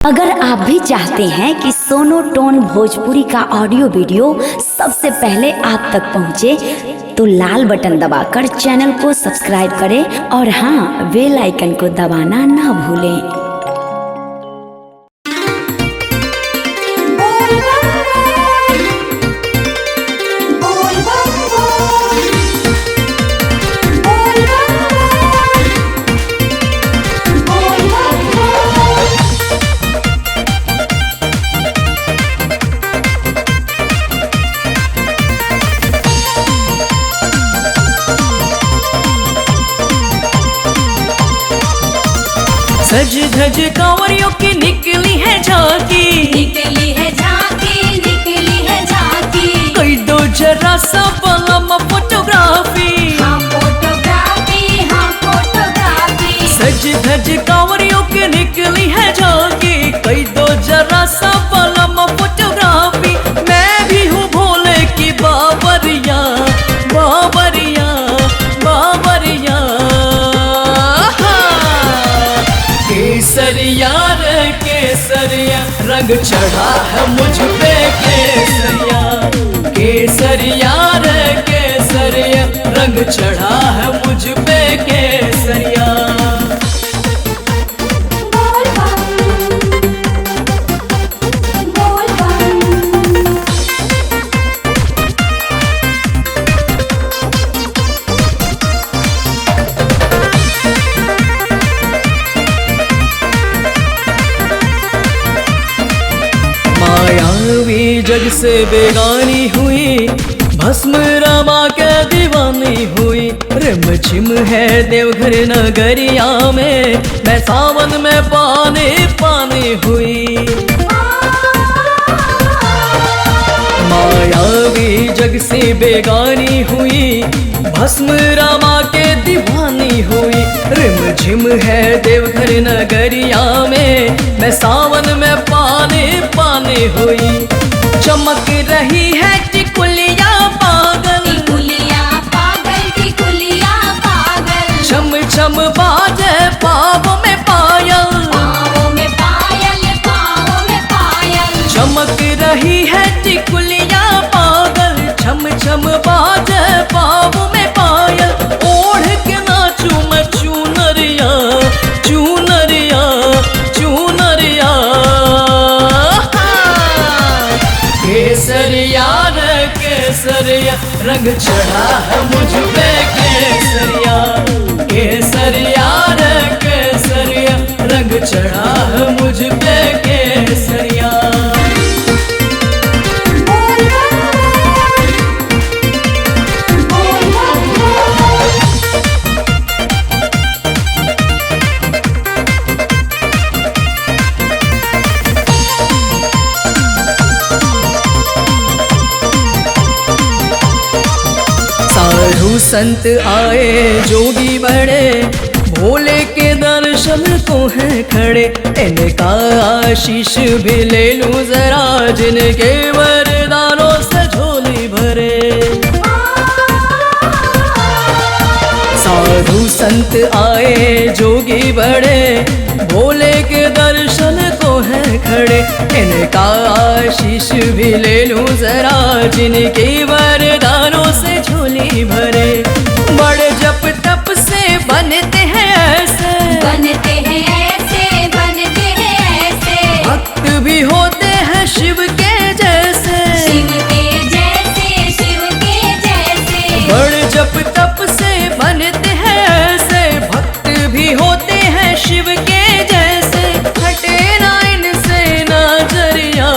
अगर आप भी चाहते हैं कि सोनो टोन भोजपुरी का ऑडियो वीडियो सबसे पहले आप तक पहुंचे, तो लाल बटन दबाकर चैनल को सब्सक्राइब करें और हाँ, बेल आइकन को दबाना ना भूलें। सज धज कांवरियों की निकली है झांकी, निकली है झांकी, निकली है झांकी। कोई दो जरा सा बलम फोटोग्राफी, हाँ फोटोग्राफी, हाँ फोटोग्राफी। सज धज कांवरियों की निकली है झांकी, कोई दो जरा सा बलम फोटोग्राफी। मैं भी हूँ भोले की बाबरिया, बाबरिया, बाबरिया। केसरिया रे केसरिया, रंग चढ़ा है मुझ पे केसरिया। केसरिया रे केसरिया, रंग चढ़ा है मुझ पे केसरिया। बोल बम, बोल बम। मायावी जग से बेगानी हुई, भस्म रमा के दीवानी हुई। रिम झिम है देवघर नगरिया में, मैं सावन में पानी पानी हुई। मायावी जग से बेगानी हुई, भस्म रमा के दीवानी हुई। रिम झिम है देवघर नगरिया में, मैं सावन में पानी पानी हुई। चमक रही है टिकुलिया पागल, टिकुलिया पागल, टिकुलिया पागल। छम छम बाजे पाँव में पायल, पाँवों में पायल, पाँवों में पायल। चमक रही है टिकुलिया पागल, छम छम बाजे पाँव में पायल। ओढ़ के नाचू मैं चूनरिया, चूनरिया, चूनरिया। केसरिया रे केसरिया, रंग चढ़ा है मुझ पे केसरिया। केसरिया रे केसरिया, रंग चढ़ा है मुझ पे केसरिया। बोल बम, बोल बम। साधु संत आए जोगी बड़े, भोले के दर्शन को है खड़े। इनका आशीष भी ले लूं जरा, जिनके वरदानों से झोली भरे। साधु संत आए जोगी बड़े, भोले के दर्शन को है खड़े। इनका आशीष भी ले लूं जरा, जिनके वरदानों से झोली भरे। बड़े जप तप से बनते हैं ऐसे, बनते हैं ऐसे, बनते हैं ऐसे। भक्त भी होते हैं शिव के जैसे, शिव के जैसे, शिव के जैसे। बड़े जप तप से बनते हैं ऐसे, भक्त भी होते हैं शिव के जैसे। हटे ना इनसे नजरिया,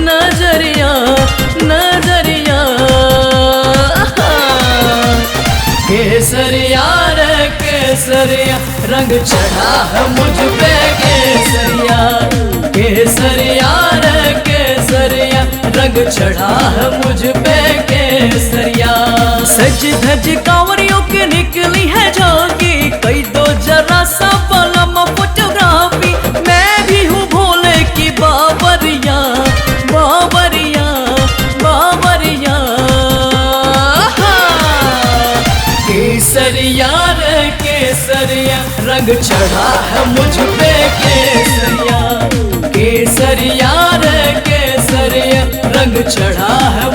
नजरिया, नजरिया। केसरिया रे केसरिया, रंग चढ़ा है मुझ पे केसरिया। केसरिया रे केसरिया, रंग चढ़ा है मुझ पे केसरिया। सज धज कांवरियों की निकली है झांकी, कई दो जरा सा बलम फोटोग्राफी। मैं भी हूँ भोले की बाबरिया, बाबरिया, बाबरिया। केसरिया रे केसरिया, रंग चढ़ा है मुझ पे केसरिया। केसरिया रे केसरिया रंग चढ़ा है